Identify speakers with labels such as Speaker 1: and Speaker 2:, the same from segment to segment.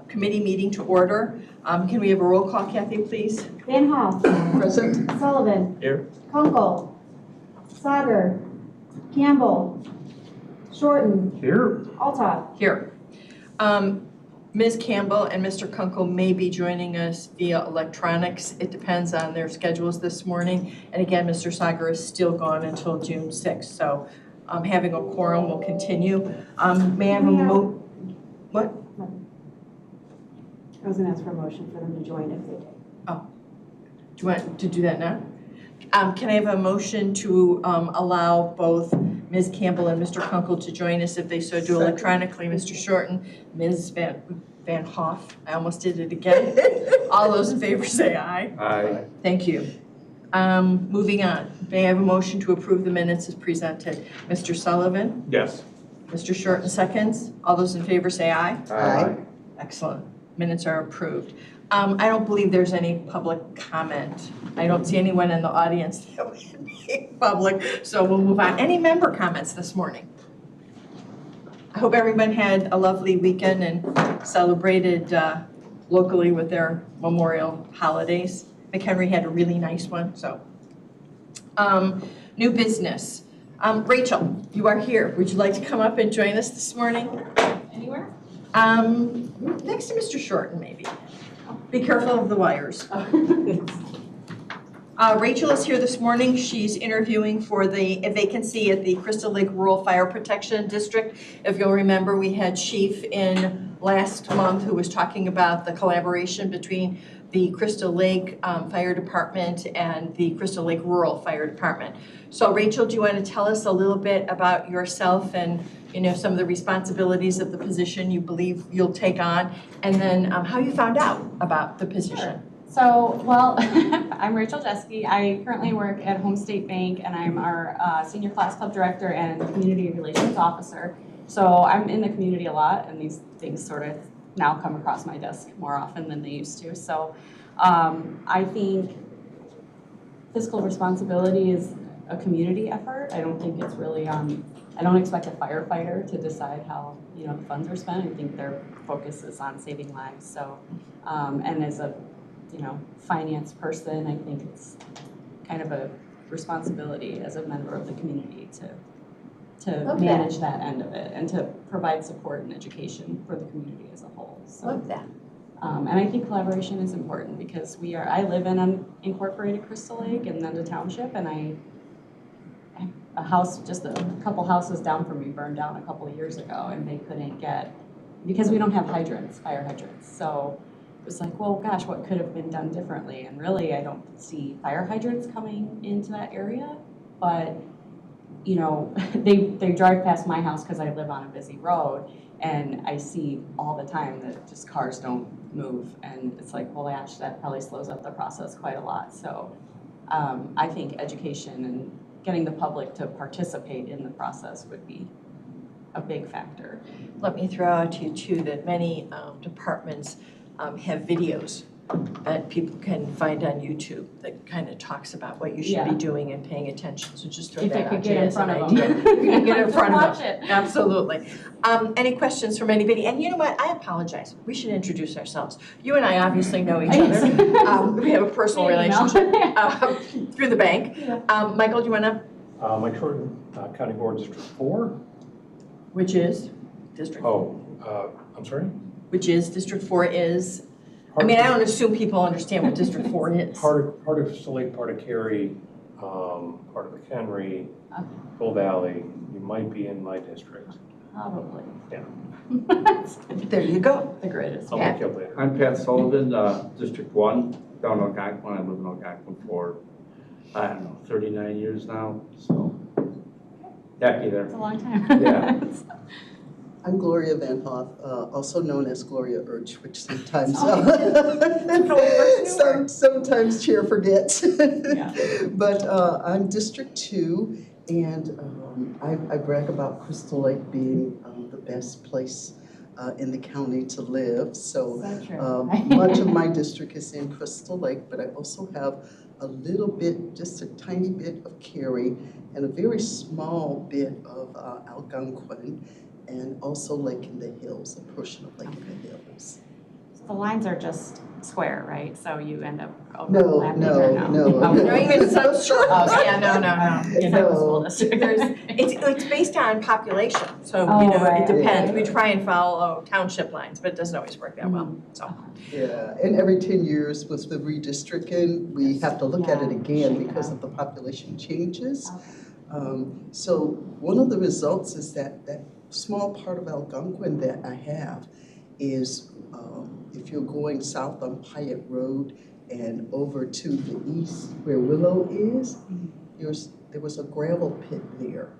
Speaker 1: Committee meeting to order. Can we have a roll call, Kathy, please?
Speaker 2: Van Hoff.
Speaker 1: Present.
Speaker 2: Sullivan.
Speaker 3: Here.
Speaker 2: Kunkel. Sager. Campbell. Shorten.
Speaker 3: Here.
Speaker 2: Altough.
Speaker 1: Here. Ms. Campbell and Mr. Kunkel may be joining us via electronics. It depends on their schedules this morning. And again, Mr. Sager is still gone until June 6th. So having a quorum will continue. May I have a what?
Speaker 2: I was going to ask for a motion for them to join if they did.
Speaker 1: Oh, do you want to do that now? Can I have a motion to allow both Ms. Campbell and Mr. Kunkel to join us if they so do electronically? Mr. Shorten, Ms. Van Hoff, I almost did it again. All those in favor say aye.
Speaker 3: Aye.
Speaker 1: Thank you. Moving on, may I have a motion to approve the minutes as presented? Mr. Sullivan?
Speaker 3: Yes.
Speaker 1: Mr. Shorten seconds. All those in favor say aye.
Speaker 3: Aye.
Speaker 1: Excellent. Minutes are approved. I don't believe there's any public comment. I don't see anyone in the audience that would be public, so we'll move on. Any member comments this morning? I hope everyone had a lovely weekend and celebrated locally with their memorial holidays. McHenry had a really nice one, so. New business. Rachel, you are here. Would you like to come up and join us this morning?
Speaker 2: Anywhere?
Speaker 1: Next to Mr. Shorten, maybe. Be careful of the wires. Rachel is here this morning. She's interviewing for a vacancy at the Crystal Lake Rural Fire Protection District. If you'll remember, we had Chief in last month who was talking about the collaboration between the Crystal Lake Fire Department and the Crystal Lake Rural Fire Department. So Rachel, do you want to tell us a little bit about yourself and some of the responsibilities of the position you believe you'll take on, and then how you found out about the position?
Speaker 4: Sure. So, well, I'm Rachel Jesky. I currently work at Home State Bank, and I'm our Senior Class Club Director and Community Relations Officer. So I'm in the community a lot, and these things sort of now come across my desk more often than they used to. So I think fiscal responsibility is a community effort. I don't think it's really I don't expect a firefighter to decide how the funds are spent. I think their focus is on saving lives. So, and as a finance person, I think it's kind of a responsibility as a member of the community to manage that end of it and to provide support and education for the community as a whole. So,
Speaker 1: Love that.
Speaker 4: and I think collaboration is important because I live in an unincorporated Crystal Lake and then the township, and a house just a couple houses down from me burned down a couple of years ago, and they couldn't get, because we don't have fire hydrants. So it was like, well, gosh, what could have been done differently? And really, I don't see fire hydrants coming into that area, but they drive past my house because I live on a busy road, and I see all the time that just cars don't move, and it's like, well, gosh, that probably slows up the process quite a lot. So I think education and getting the public to participate in the process would be a big factor.
Speaker 1: Let me throw out to you too that many departments have videos that people can find on YouTube that kind of talks about what you should be doing and paying attention. So just throw
Speaker 4: If
Speaker 1: that
Speaker 4: it could
Speaker 1: out
Speaker 4: get
Speaker 1: to you
Speaker 4: in
Speaker 1: as an
Speaker 4: front of
Speaker 1: idea.
Speaker 4: them.
Speaker 1: You can get in
Speaker 4: Just
Speaker 1: front
Speaker 4: watch
Speaker 1: of them.
Speaker 4: it.
Speaker 1: Absolutely. Any questions from anybody? And you know what? I apologize. We should introduce ourselves. You and I obviously know each other. We have a personal relationship through the bank.
Speaker 4: Yeah.
Speaker 1: Michael, do you want to?
Speaker 3: Mike Shorten, County Board District 4.
Speaker 1: Which is District?
Speaker 3: I'm sorry?
Speaker 1: Which is District 4 is? I mean, I don't assume people understand what District 4 is.
Speaker 3: Part of Crystal Lake, part of Cary, part of McHenry, Full Valley. You might be in my district.
Speaker 4: Probably.
Speaker 3: Yeah.
Speaker 1: There you go.
Speaker 4: The greatest.
Speaker 3: I'll look you up later.
Speaker 5: I'm Pat Sullivan, District 1, down in Algonquin. I live in Algonquin for, 39 years now, so happy there.
Speaker 4: It's a long time.
Speaker 5: Yeah.
Speaker 6: I'm Gloria Van Hoff, also known as Gloria Urch, which sometimes sometimes Chair forgets.
Speaker 4: Yeah.
Speaker 6: But I'm District 2, and I brag about Crystal Lake being the best place in the county to live. So much of my district is in Crystal Lake, but I also have a little bit, just a tiny bit of Cary and a very small bit of Algonquin. and also Lake in the Hills, a portion of Lake in the Hills.
Speaker 4: The lines are just square, right? So you end up
Speaker 6: No,
Speaker 4: overlapping or no?
Speaker 6: no.
Speaker 4: Oh,
Speaker 1: No, even some short,
Speaker 4: Oh,
Speaker 1: yeah, no.
Speaker 4: You're not the school district.
Speaker 1: It's based on population, so,
Speaker 4: Oh,
Speaker 1: it
Speaker 4: right,
Speaker 1: depends.
Speaker 4: okay.
Speaker 1: We try and follow township lines, but it doesn't always work that well, so.
Speaker 6: Yeah, and every 10 years with the redistricting, we have to look at it again because of the population changes. So one of the results is that small part of Algonquin that I have is if you're going south on Pyatt Road and over to the east where Willow is, there was a gravel pit there.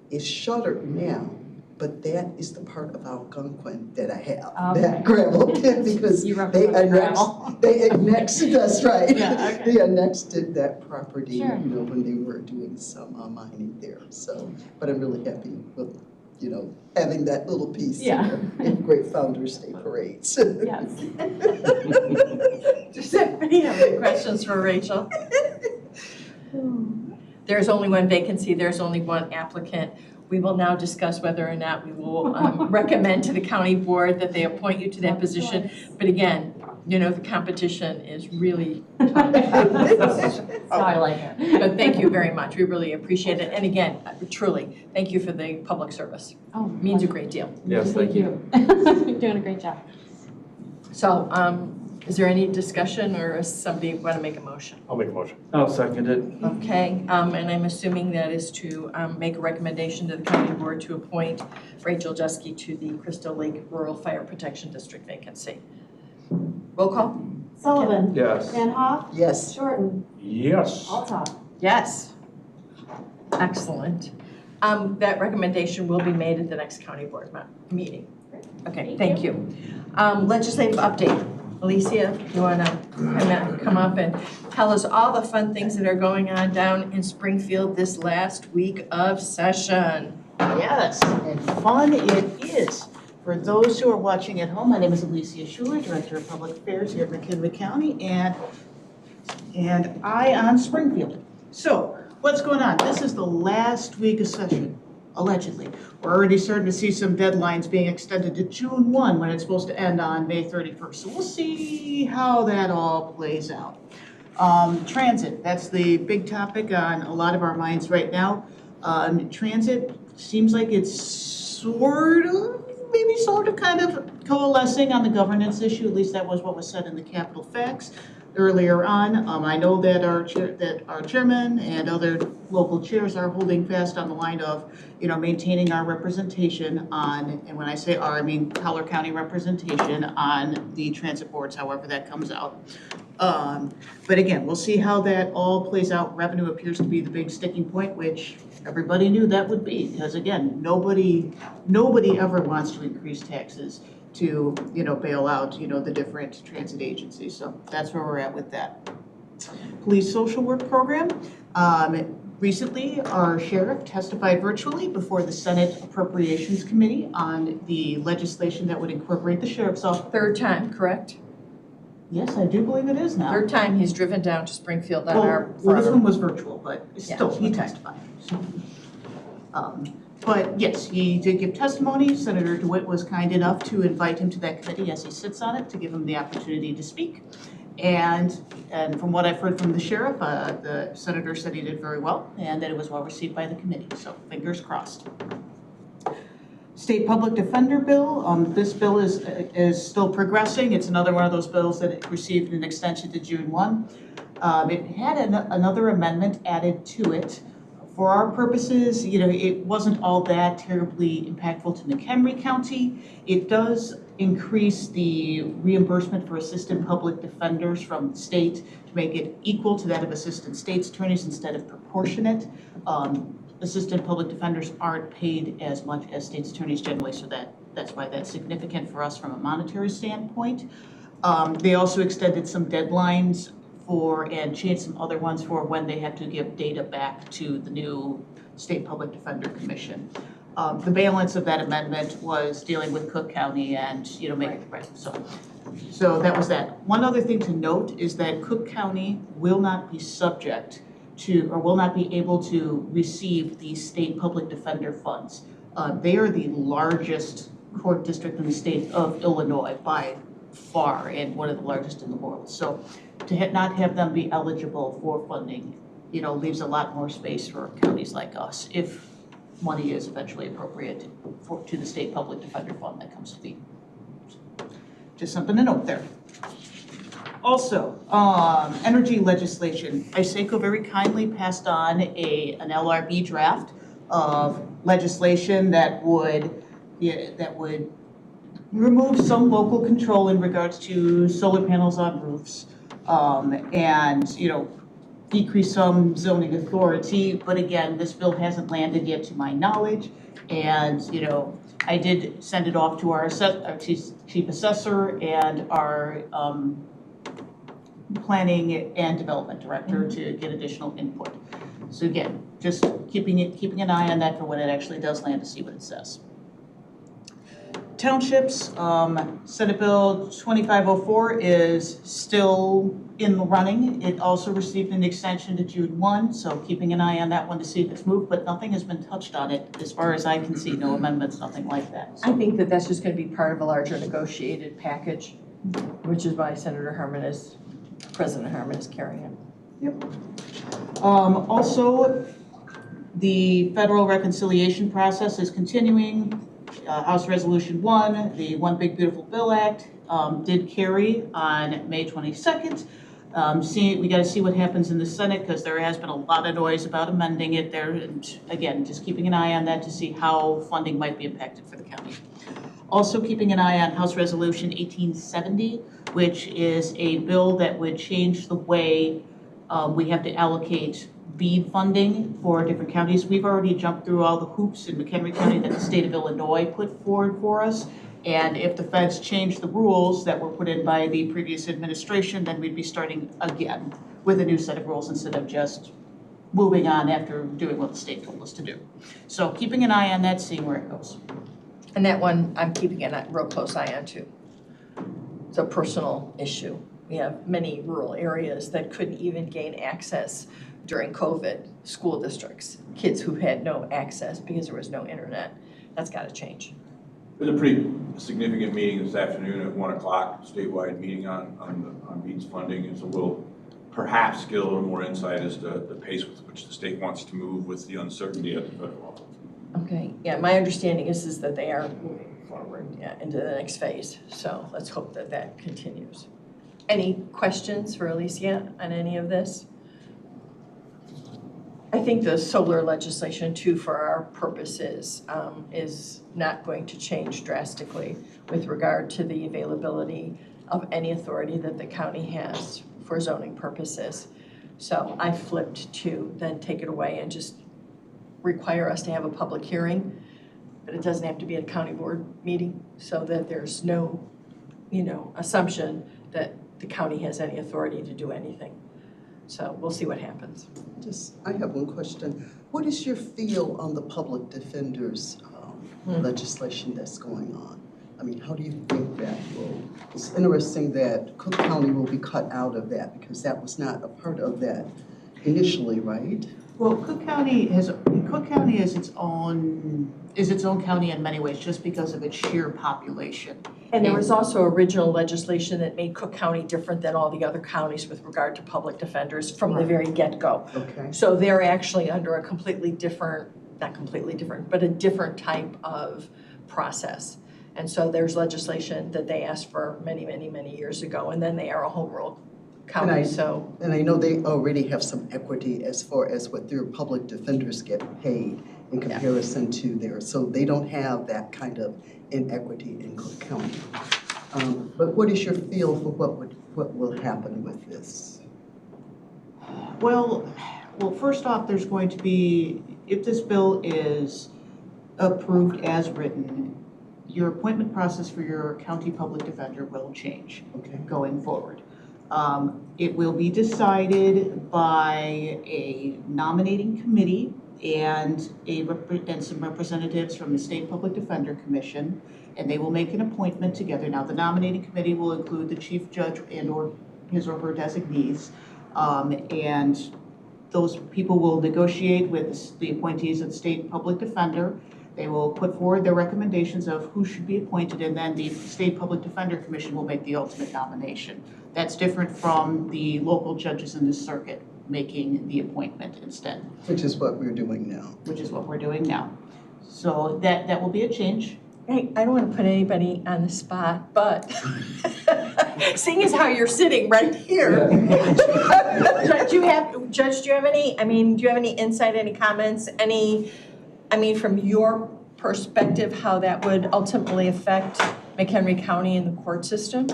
Speaker 6: It's shuttered now, but that is the part of Algonquin that I have, that gravel pit, because
Speaker 4: You
Speaker 6: they
Speaker 4: represent gravel.
Speaker 6: annexed, that's right.
Speaker 4: Yeah, okay.
Speaker 6: They annexed that property,
Speaker 4: Sure.
Speaker 6: when they were doing some mining there. So, but I'm really happy with, having that little piece
Speaker 4: Yeah.
Speaker 6: there in Great Founders Day parades.
Speaker 4: Yes.
Speaker 1: Does anybody have any questions for Rachel? There's only one vacancy, there's only one applicant. We will now discuss whether or not we will recommend to the county board that they appoint you to that position. But again, the competition is really tough.
Speaker 4: That's how I like it.
Speaker 1: But thank you very much, we really appreciate it. And again, truly, thank you for the public service.
Speaker 4: Oh,
Speaker 1: Means a great deal.
Speaker 5: Yes, thank you.
Speaker 4: You're doing a great job.
Speaker 1: So, is there any discussion, or does somebody want to make a motion?
Speaker 3: I'll make a motion.
Speaker 5: I'll second it.
Speaker 1: Okay, and I'm assuming that is to make a recommendation to the county board to appoint Rachel Jesky to the Crystal Lake Rural Fire Protection District vacancy. Roll call?
Speaker 2: Sullivan.
Speaker 5: Yes.
Speaker 2: Van Hoff.
Speaker 6: Yes.
Speaker 2: Shorten.
Speaker 3: Yes.
Speaker 2: Altough.
Speaker 1: Yes. Excellent. That recommendation will be made at the next county board meeting. Okay, thank you. Legislative update. Alicia, you want to come up and tell us all the fun things that are going on down in Springfield this last week of session?
Speaker 7: Yes, and fun it is. For those who are watching at home, my name is Alicia Schuler, Director of Public Affairs here at McKinley County, and I on Springfield. So, what's going on? This is the last week of session, allegedly. We're already starting to see some deadlines being extended to June 1 when it's supposed to end on May 31st. So we'll see how that all plays out. Transit, that's the big topic on a lot of our minds right now. Transit seems like it's sort of kind of coalescing on the governance issue. At least that was what was said in the Capitol Facts earlier on. I know that our chairman and other local chairs are holding fast on the line of, maintaining our representation on, and when I say our, I mean Collier County representation on the transit boards, however that comes out. But again, we'll see how that all plays out. Revenue appears to be the big sticking point, which everybody knew that would be, because again, nobody ever wants to increase taxes to, bail out, the different transit agencies. So that's where we're at with that. Police social work program. Recently, our sheriff testified virtually before the Senate Appropriations Committee on the legislation that would incorporate the sheriff's office.
Speaker 1: Third time, correct?
Speaker 7: Yes, I do believe it is now.
Speaker 1: Third time he's driven down to Springfield on our.
Speaker 7: Well, this one was virtual, but still,
Speaker 1: Yeah,
Speaker 7: he
Speaker 1: okay.
Speaker 7: testified. But yes, he did give testimony. Senator DeWitt was kind enough to invite him to that committee as he sits on it to give him the opportunity to speak. And from what I've heard from the sheriff, the senator said he did very well and that it was well received by the committee. So fingers crossed. State Public Defender Bill. This bill is still progressing. It's another one of those bills that received an extension to June 1. It had another amendment added to it. For our purposes, it wasn't all that terribly impactful to McHenry County. It does increase the reimbursement for assistant public defenders from the state to make it equal to that of assistant state's attorneys instead of proportionate. Assistant public defenders aren't paid as much as state's attorneys generally, so that's why that's significant for us from a monetary standpoint. They also extended some deadlines and changed some other ones for when they had to give data back to the new State Public Defender Commission. The balance of that amendment was dealing with Cook County and, so that was that. One other thing to note is that Cook County will not be subject to, or will not be able to receive the state public defender funds. They are the largest court district in the state of Illinois by far, and one of the largest in the world. So to not have them be eligible for funding, leaves a lot more space for counties like us if money is eventually appropriate to the state public defender fund that comes to be. Just something to note there. Also, energy legislation. ISACO very kindly passed on an LRB draft of legislation that would remove some local control in regards to solar panels on roofs, and decrease some zoning authority. But again, this bill hasn't landed yet to my knowledge, and I did send it off to our chief assessor and our planning and development director to get additional input. So again, just keeping an eye on that for when it actually does land to see what it says. Townships, Senate Bill 2504 is still in the running. It also received an extension to June 1, so keeping an eye on that one to see if it's moved, but nothing has been touched on it as far as I can see, no amendments, nothing like that. So.
Speaker 1: I think that that's just going to be part of a larger negotiated package, which is why President Harmon is carrying it.
Speaker 7: Yep. Also, the federal reconciliation process is continuing. House Resolution 1, the One Big Beautiful Bill Act, did carry on May 22nd. We got to see what happens in the Senate because there has been a lot of noise about amending it there. And again, just keeping an eye on that to see how funding might be impacted for the county. Also keeping an eye on House Resolution 1870, which is a bill that would change the way we have to allocate BEAD funding for different counties. We've already jumped through all the hoops in McHenry County that the state of Illinois put forward for us. And if the feds change the rules that were put in by the previous administration, then we'd be starting again with a new set of rules instead of just moving on after doing what the state told us to do. So keeping an eye on that, seeing where it goes.
Speaker 1: And that one, I'm keeping a real close eye on too. It's a personal issue. We have many rural areas that couldn't even gain access during COVID, school districts, kids who had no access because there was no internet. That's got to change.
Speaker 8: There's a pretty significant meeting this afternoon at 1 o'clock, statewide meeting on BEAD's funding, and so we'll perhaps get a little more insight as to the pace with which the state wants to move with the uncertainty at the federal level.
Speaker 1: Okay, yeah, my understanding is that they are moving forward, into the next phase. So let's hope that that continues. Any questions for Alicia on any of this? I think the solar legislation too, for our purposes, is not going to change drastically with regard to the availability of any authority that the county has for zoning purposes. So I flipped to then take it away and just require us to have a public hearing, but it doesn't have to be a county board meeting so that there's no, assumption that the county has any authority to do anything. So we'll see what happens.
Speaker 6: I have one question. What is your feel on the public defenders legislation that's going on? I mean, how do you think that will? It's interesting that Cook County will be cut out of that because that was not a part of that initially, right?
Speaker 7: Well, Cook County is its own county in many ways, just because of its sheer population.
Speaker 1: And there was also original legislation that made Cook County different than all the other counties with regard to public defenders from the very get-go.
Speaker 6: Okay.
Speaker 1: So they're actually under a completely different, not completely different, but a different type of process. And so there's legislation that they asked for many, many, many years ago, and then they are a home rule county, so.
Speaker 6: And I know they already have some equity as far as what their public defenders get paid in comparison to theirs. So they don't have that kind of inequity in Cook County. But what is your feel for what will happen with this?
Speaker 7: Well, first off, there's going to be, if this bill is approved as written, your appointment process for your county public defender will change going forward. It will be decided by a nominating committee and some representatives from the State Public Defender Commission, and they will make an appointment together. Now, the nominating committee will include the chief judge and/or his or her designees, and those people will negotiate with the appointees of the State Public Defender. They will put forward their recommendations of who should be appointed, and then the State Public Defender Commission will make the ultimate nomination. That's different from the local judges in the circuit making the appointment instead,
Speaker 6: Which is what we're doing now.
Speaker 7: which is what we're doing now. So that will be a change.
Speaker 1: Hey, I don't want to put anybody on the spot, but seeing as how you're sitting right here, Judge, do you have any insight, any comments, from your perspective, how that would ultimately affect McHenry County and the court system?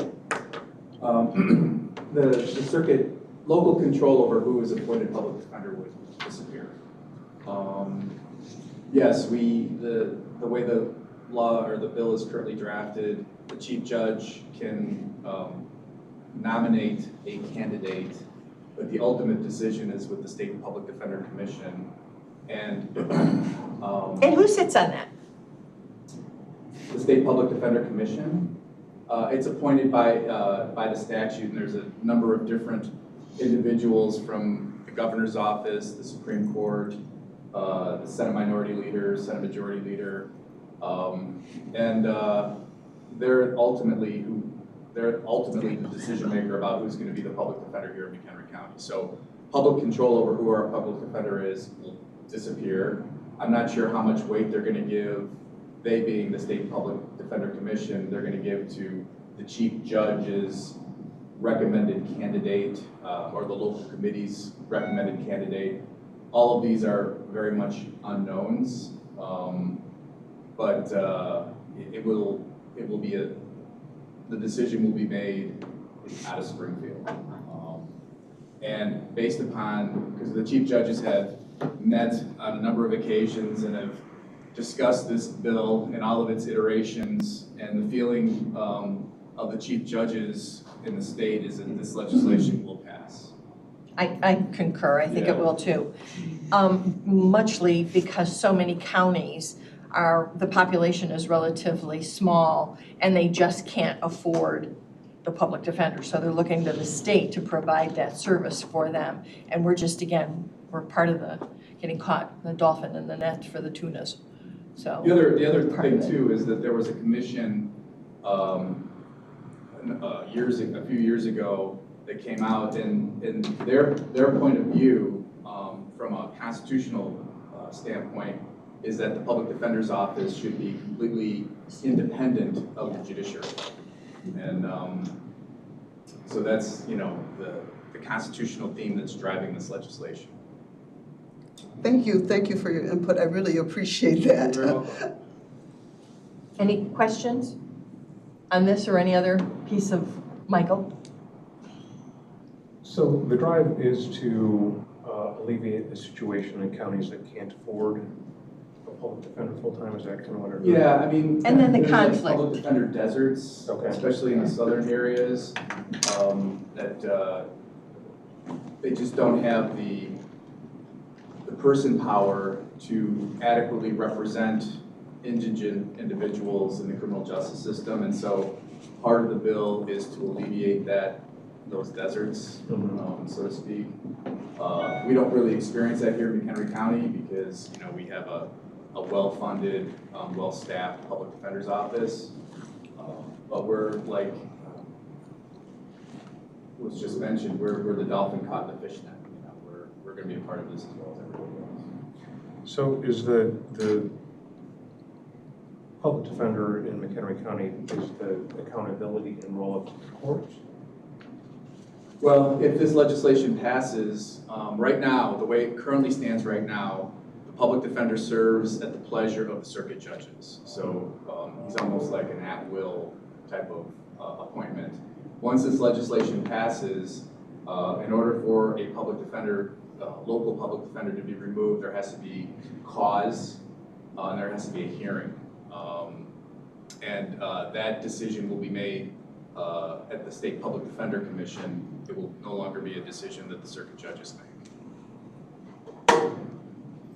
Speaker 9: The circuit, local control over who is appointed public defender would disappear. Yes, the way the law or the bill is currently drafted, the chief judge can nominate a candidate, but the ultimate decision is with the State Public Defender Commission. And
Speaker 1: who sits on that?
Speaker 9: the State Public Defender Commission, it's appointed by the statute, and there's a number of different individuals from the governor's office, the Supreme Court, the Senate Minority Leader, Senate Majority Leader, and they're ultimately the decision maker about who's going to be the public defender here in McHenry County. So public control over who our public defender is will disappear. I'm not sure how much weight they're going to give, they being the State Public Defender Commission, they're going to give to the chief judge's recommended candidate or the local committee's recommended candidate. All of these are very much unknowns, but it will be the decision will be made out of Springfield. And based upon, because the chief judges have met on a number of occasions and have discussed this bill in all of its iterations, and the feeling of the chief judges in the state is that this legislation will pass.
Speaker 1: I concur, I think it will too. Muchly because so many counties the population is relatively small and they just can't afford the public defender. So they're looking to the state to provide that service for them. And we're just, again, we're part of getting caught, the dolphin in the net for the tunas. So
Speaker 9: The other thing too is that there was a commission a few years ago that came out, and their point of view from a constitutional standpoint is that the public defender's office should be completely independent of the judiciary. And so that's, the constitutional theme that's driving this legislation.
Speaker 6: Thank you for your input. I really appreciate that.
Speaker 9: You're very welcome.
Speaker 1: any questions on this or any other piece of, Michael?
Speaker 3: So the drive is to alleviate the situation in counties that can't afford a public defender full-time, is that kind of what it is?
Speaker 9: Yeah, I mean.
Speaker 1: And then the
Speaker 9: there's like
Speaker 1: conflict.
Speaker 9: public defender deserts,
Speaker 3: Okay.
Speaker 9: especially in the southern areas, that they just don't have the person power to adequately represent indigent individuals in the criminal justice system. And so part of the bill is to alleviate those deserts, so to speak. We don't really experience that here in McHenry County because, we have a well-funded, well-staffed public defender's office. But we're like, was just mentioned, we're the dolphin caught in the fish net. We're going to be a part of this as well as everybody else.
Speaker 3: So is the public defender in McHenry County, is the accountability and role of the courts?
Speaker 9: Well, if this legislation passes, right now, the way it currently stands right now, the public defender serves at the pleasure of the circuit judges. So he's almost like an at-will type of appointment. Once this legislation passes, in order for a public defender, local public defender to be removed, there has to be cause, and there has to be a hearing. And that decision will be made at the State Public Defender Commission. It will no longer be a decision that the circuit judges make.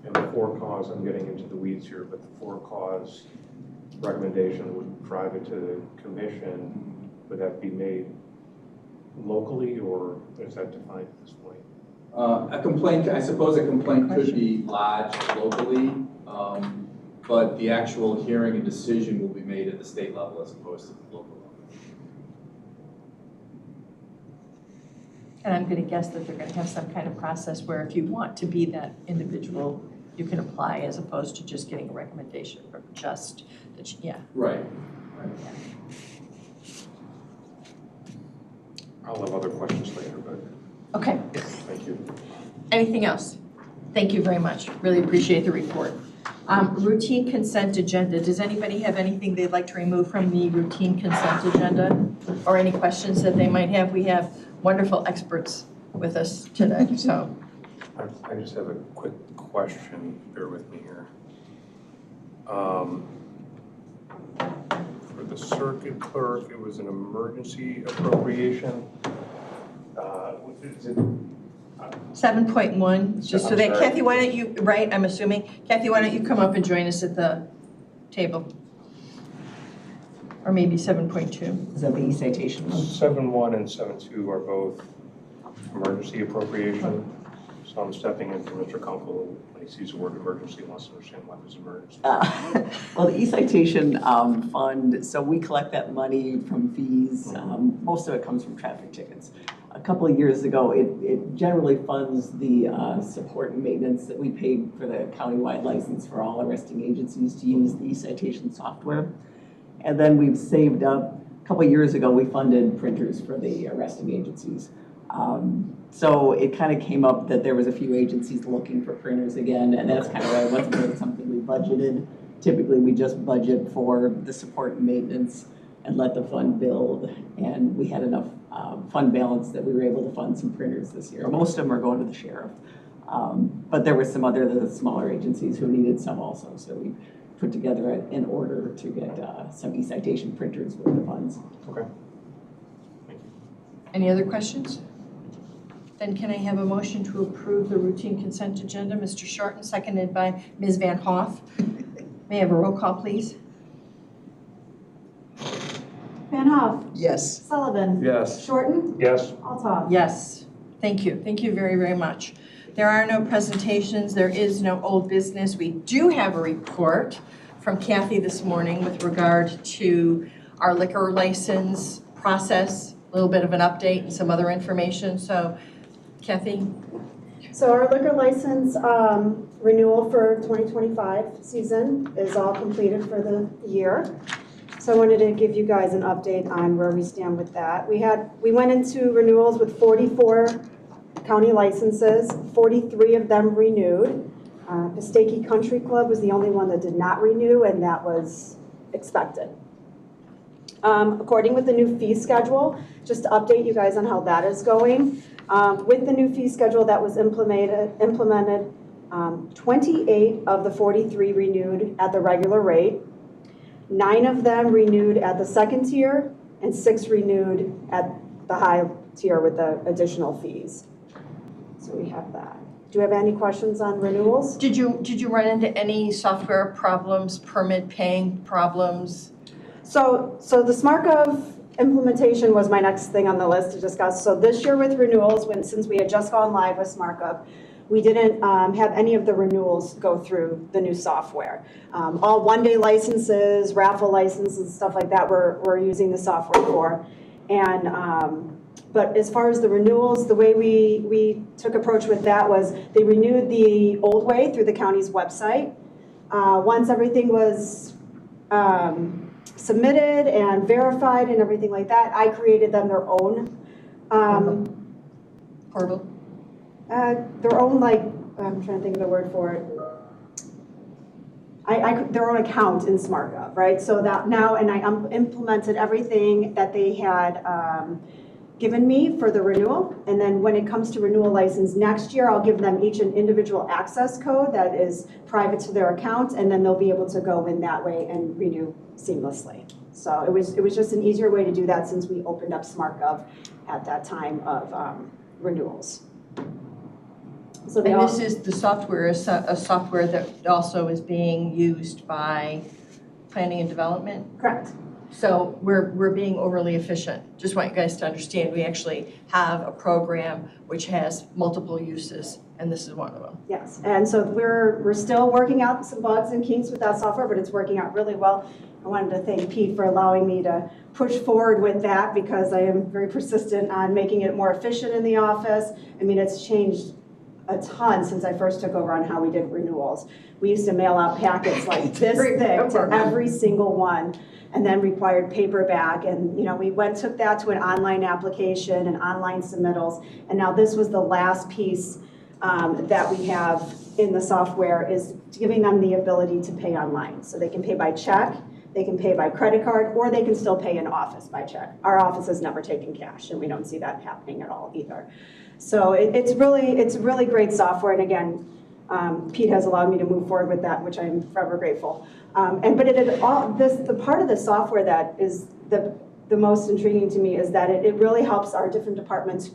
Speaker 3: And the for-cause, I'm getting into the weeds here, but the for-cause recommendation would drive it to the commission. Would that be made locally, or is that defined at this point?
Speaker 9: A complaint, I suppose a complaint could be lodged locally. but the actual hearing and decision will be made at the state level as opposed to the local level.
Speaker 1: And I'm gonna guess that they're gonna have some kind of process where if you want to be that individual, you can apply as opposed to just getting a recommendation from just, yeah.
Speaker 9: Right.
Speaker 3: I'll have other questions later, but
Speaker 1: Okay,
Speaker 3: thank you.
Speaker 1: anything else? Thank you very much, really appreciate the report. Routine consent agenda, does anybody have anything they'd like to remove from the routine consent agenda? Or any questions that they might have? We have wonderful experts with us today, so.
Speaker 3: I just have a quick question, bear with me here. For the circuit clerk, it was an emergency appropriation. Is it
Speaker 1: 7.1, just so
Speaker 3: I'm
Speaker 1: that,
Speaker 3: sorry.
Speaker 1: Kathy, why don't you, right, I'm assuming, Kathy, why don't you come up and join us at the table? Or maybe 7.2.
Speaker 10: Is that the e-citation one?
Speaker 3: 7.1 and 7.2 are both emergency appropriation. So I'm stepping in for Mr. Kunkel when he sees the word emergency, and wants to understand why there's emergency.
Speaker 10: Well, the e-citation fund, so we collect that money from fees. Most of it comes from traffic tickets. A couple of years ago, it generally funds the support and maintenance that we paid for the countywide license for all arresting agencies to use the e-citation software. And then we've saved up, a couple of years ago, we funded printers for the arresting agencies. So it kind of came up that there was a few agencies looking for printers again, and that's kind of why it wasn't really something we budgeted. Typically, we just budget for the support and maintenance and let the fund build, and we had enough fund balance that we were able to fund some printers this year. Most of them are going to the sheriff, but there were some other the smaller agencies who needed some also, so we put together an order to get some e-citation printers with the funds.
Speaker 3: Okay.
Speaker 1: Any other questions? Then can I have a motion to approve the routine consent agenda? Mr. Shorten, seconded by Ms. Van Hoff. May I have a roll call, please?
Speaker 2: Van Hoff,
Speaker 6: Yes.
Speaker 2: Sullivan,
Speaker 5: Yes.
Speaker 2: Shorten,
Speaker 3: Yes.
Speaker 2: Altough.
Speaker 1: Yes, thank you. Thank you very, very much. There are no presentations. There is no old business. We do have a report from Kathy this morning with regard to our liquor license process, a little bit of an update and some other information. So Kathy?
Speaker 2: So our liquor license renewal for 2025 season is all completed for the year. So I wanted to give you guys an update on where we stand with that. We went into renewals with 44 county licenses, 43 of them renewed. Jesky Country Club was the only one that did not renew, and that was expected. According with the new fee schedule, just to update you guys on how that is going, with the new fee schedule that was implemented, 28 of the 43 renewed at the regular rate. 9 of them renewed at the second tier, and 6 renewed at the high tier with the additional fees. So we have that. Do you have any questions on renewals?
Speaker 1: Did you run into any software problems, permit paying problems?
Speaker 2: So the SmartGov implementation was my next thing on the list to discuss. So this year with renewals, since we had just gone live with SmartGov, we didn't have any of the renewals go through the new software. All one-day licenses, raffle licenses, stuff like that, we're using the software for. And but as far as the renewals, the way we took approach with that was they renewed the old way through the county's website. Once everything was submitted and verified and everything like that, I created them their own.
Speaker 1: Portal?
Speaker 2: Their own, like, I'm trying to think of the word for it. Their own account in SmartGov, right? So that now, and I implemented everything that they had given me for the renewal. And then when it comes to renewal license next year, I'll give them each an individual access code that is private to their account, and then they'll be able to go in that way and renew seamlessly. So it was just an easier way to do that since we opened up SmartGov at that time of renewals. So
Speaker 1: And this is, the software is a software that also is being used by planning and development?
Speaker 2: Correct.
Speaker 1: So we're being overly efficient. Just want you guys to understand, we actually have a program which has multiple uses and this is one of them.
Speaker 2: Yes, and so we're still working out some bugs and kinks with that software, but it's working out really well. I wanted to thank Pete for allowing me to push forward with that because I am very persistent on making it more efficient in the office. I mean, it's changed a ton since I first took over on how we did renewals. We used to mail out packets like this thick to every single one, and then required paperback. And we took that to an online application and online submittals. And now this was the last piece that we have in the software, is giving them the ability to pay online. So they can pay by check, they can pay by credit card, or they can still pay in office by check. Our office has never taken cash, and we don't see that happening at all either. So it's really great software. And again, Pete has allowed me to move forward with that, which I'm forever grateful. The part of the software that is the most intriguing to me is that it really helps our different departments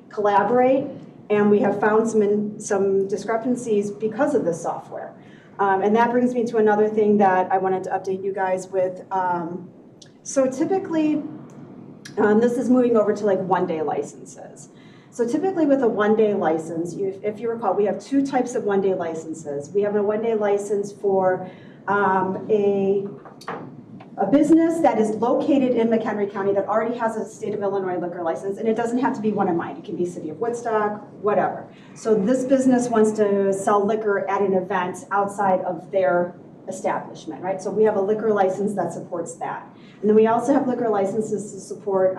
Speaker 2: collaborate, and we have found some discrepancies because of this software. And that brings me to another thing that I wanted to update you guys with. So typically, this is moving over to like one-day licenses. So typically with a one-day license, if you recall, we have two types of one-day licenses. We have a one-day license for a business that is located in McHenry County that already has a state of Illinois liquor license, and it doesn't have to be one of mine. It can be City of Woodstock, whatever. So this business wants to sell liquor at an event outside of their establishment, right? So we have a liquor license that supports that. And then we also have liquor licenses to support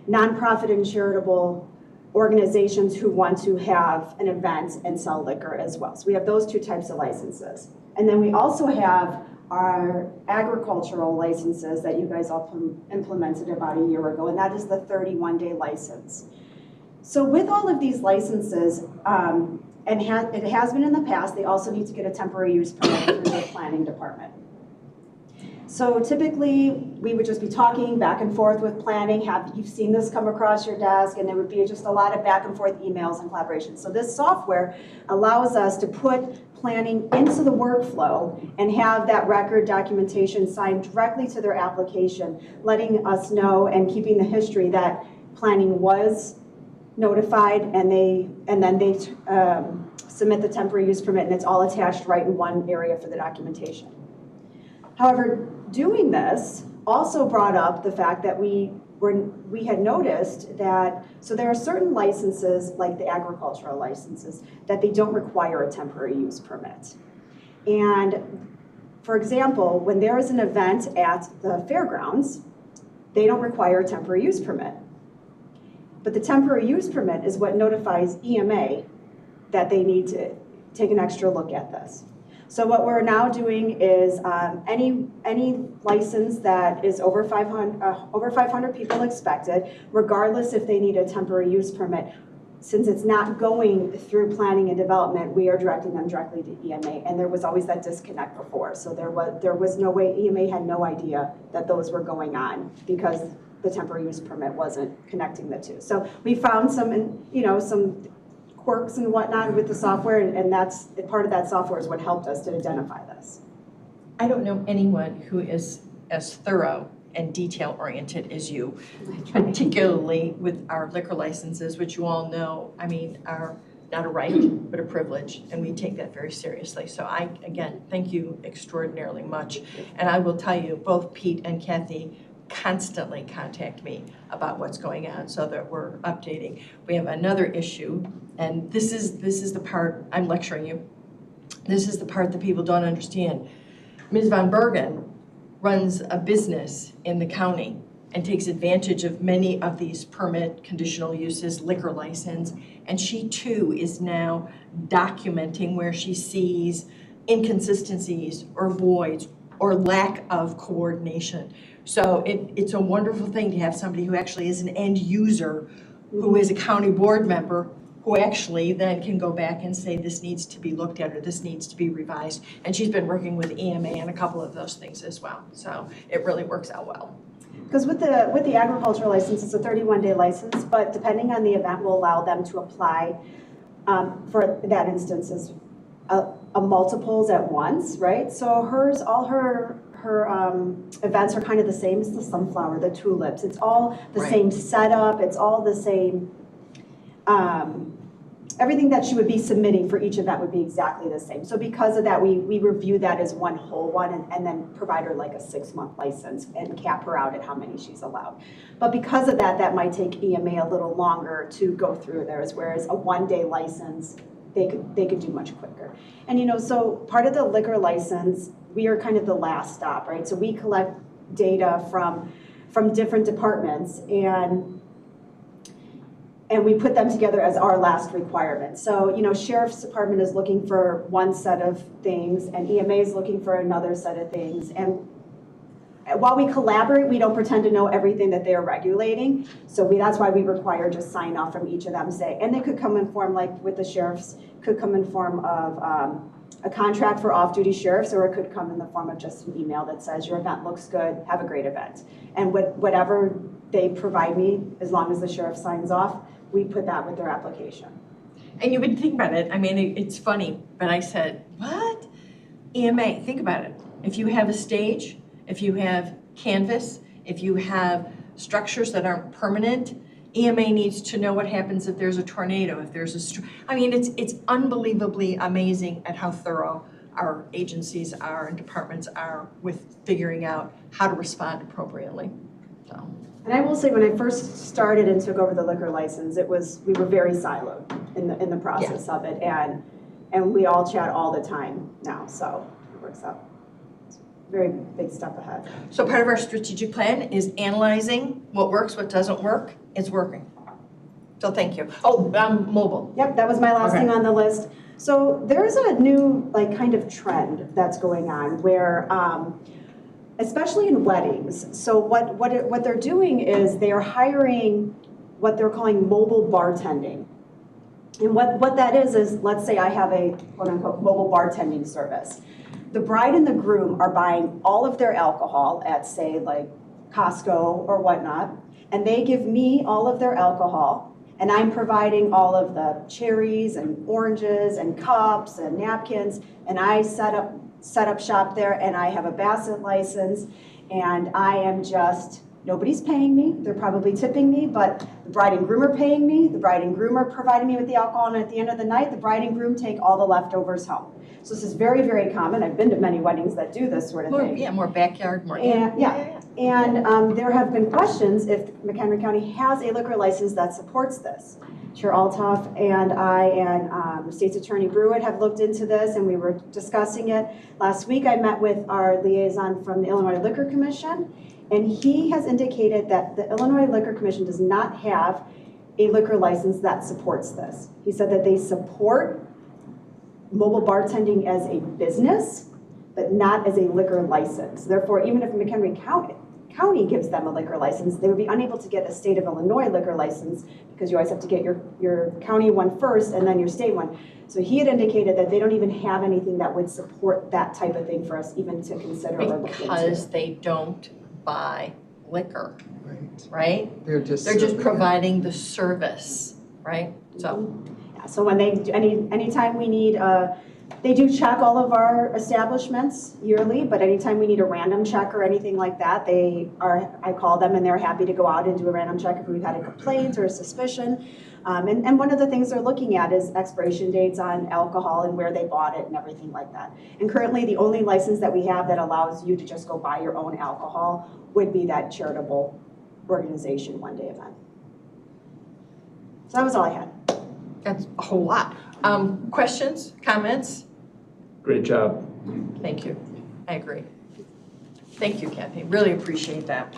Speaker 2: nonprofit and charitable organizations who want to have an event and sell liquor as well. So we have those two types of licenses. And then we also have our agricultural licenses that you guys all implemented about a year ago, and that is the 31-day license. So with all of these licenses, and it has been in the past, they also need to get a temporary use permit through the planning department. So typically, we would just be talking back and forth with planning. You've seen this come across your desk, and there would be just a lot of back and forth emails and collaboration. So this software allows us to put planning into the workflow and have that record documentation signed directly to their application, letting us know and keeping the history that planning was notified, and then they submit the temporary use permit, and it's all attached right in one area for the documentation. However, doing this also brought up the fact that we had noticed that, so there are certain licenses, like the agricultural licenses, that they don't require a temporary use permit. And for example, when there is an event at the fairgrounds, they don't require a temporary use permit. But the temporary use permit is what notifies EMA that they need to take an extra look at this. So what we're now doing is any license that is over 500 people expected, regardless if they need a temporary use permit, since it's not going through planning and development, we are directing them directly to EMA. And there was always that disconnect before. So there was no way, EMA had no idea that those were going on because the temporary use permit wasn't connecting the two. So we found some quirks and whatnot with the software, and that's part of that software is what helped us to identify this.
Speaker 1: I don't know anyone who is as thorough and detail-oriented as you, particularly with our liquor licenses, which you all know, I mean, are not a right, but a privilege, and we take that very seriously. So I, again, thank you extraordinarily much. And I will tell you, both Pete and Kathy constantly contact me about what's going on so that we're updating. We have another issue, and this is the part, I'm lecturing you, this is the part that people don't understand. Ms. Von Bergen runs a business in the county and takes advantage of many of these permit, conditional uses, liquor license, and she too is now documenting where she sees inconsistencies or voids or lack of coordination. So it's a wonderful thing to have somebody who actually is an end user, who is a county board member, who actually then can go back and say this needs to be looked at or this needs to be revised. And she's been working with EMA on a couple of those things as well. So it really works out well.
Speaker 2: Because with the agricultural license, it's a 31-day license, but depending on the event, will allow them to apply for that instance as a multiples at once, right? So all her events are kind of the same as the sunflower, the tulips. It's all the same setup. It's all the same everything that she would be submitting for each event would be exactly the same. So because of that, we review that as one whole one and then provide her like a 6-month license and cap her out at how many she's allowed. But because of that, that might take EMA a little longer to go through theirs, whereas a 1-day license, they could do much quicker. And so part of the liquor license, we are kind of the last stop, right? So we collect data from different departments and we put them together as our last requirement. So, Sheriff's Department is looking for one set of things and EMA is looking for another set of things. And while we collaborate, we don't pretend to know everything that they're regulating. So that's why we require just sign off from each of them, and they could come in form, like with the sheriffs, could come in form of a contract for off-duty sheriffs, or it could come in the form of just an email that says your event looks good, have a great event. And whatever they provide me, as long as the sheriff signs off, we put that with their application.
Speaker 1: And you would think about it, I mean, it's funny, but I said, what? EMA, think about it. If you have a stage, if you have canvas, if you have structures that aren't permanent, EMA needs to know what happens if there's a tornado, if there's I mean, it's unbelievably amazing at how thorough our agencies are and departments are with figuring out how to respond appropriately, so.
Speaker 2: And I will say, when I first started and took over the liquor license, we were very siloed in the process of it, and we all chat all the time now, so it works out. It's a very big step ahead.
Speaker 1: So part of our strategic plan is analyzing what works, what doesn't work. It's working. So thank you. Oh, mobile.
Speaker 2: Yep, that was my last thing on the list. So there's a new kind of trend that's going on where, especially in weddings. So what they're doing is they are hiring what they're calling mobile bartending. And what that is let's say I have a quote-unquote mobile bartending service. The bride and the groom are buying all of their alcohol at, say, like Costco or whatnot, and they give me all of their alcohol, and I'm providing all of the cherries and oranges and cups and napkins, and I set up shop there, and I have a Bassett license, and I am just, nobody's paying me, they're probably tipping me, but the bride and groom are paying me, the bride and groom are providing me with the alcohol, and at the end of the night, the bride and groom take all the leftovers home. So this is very, very common. I've been to many weddings that do this sort of thing.
Speaker 1: Yeah, more backyard, more.
Speaker 2: And there have been questions if McHenry County has a liquor license that supports this. Chair Althoff and I and State's Attorney Brewitt have looked into this, and we were discussing it. Last week I met with our liaison from the Illinois Liquor Commission, and he has indicated that the Illinois Liquor Commission does not have a liquor license that supports this. He said that they support mobile bartending as a business, but not as a liquor license. Therefore, even if McHenry County gives them a liquor license, they would be unable to get a state of Illinois liquor license because you always have to get your county one first and then your state one. So he had indicated that they don't even have anything that would support that type of thing for us even to consider or look into.
Speaker 1: Because they don't buy liquor, right?
Speaker 6: They're just
Speaker 1: providing the service, right? So.
Speaker 2: Yeah, so when they do, anytime we need, they do check all of our establishments yearly, but anytime we need a random check or anything like that, I call them and they're happy to go out and do a random check if we've had a complaint or a suspicion. And one of the things they're looking at is expiration dates on alcohol and where they bought it and everything like that. And currently the only license that we have that allows you to just go buy your own alcohol would be that charitable organization one-day event. So that was all I had.
Speaker 1: That's a whole lot. Questions, comments?
Speaker 5: Great job.
Speaker 1: Thank you. I agree. Thank you, Kathy. Really appreciate that.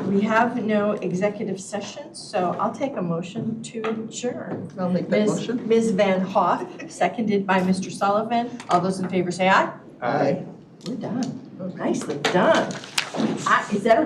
Speaker 1: We have no executive session, so I'll take a motion to adjourn.
Speaker 6: I'll make that motion.
Speaker 1: Ms. Van Hoff, seconded by Mr. Sullivan. All those in favor say aye.
Speaker 6: Aye.
Speaker 1: We're done. Nicely done. Is that a